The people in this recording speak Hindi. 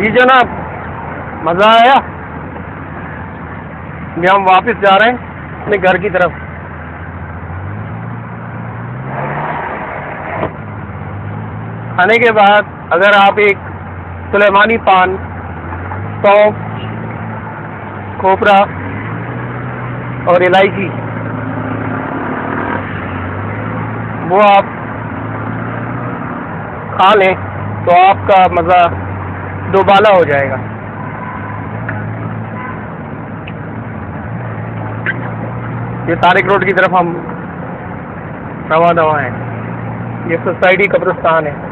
जी जनाब, मज़ा आया। ये हम वापस जा रहे हैं अपने घर की तरफ। खाने के बाद अगर आप एक सुलेमानी पान, सौंफ, खोपरा और इलायची वो आप खा लें तो आपका मज़ा दोबाला हो जाएगा। ये तारिक रोड की तरफ हम रवा दवा हैं। ये सोसाइटी कब्रिस्तान है।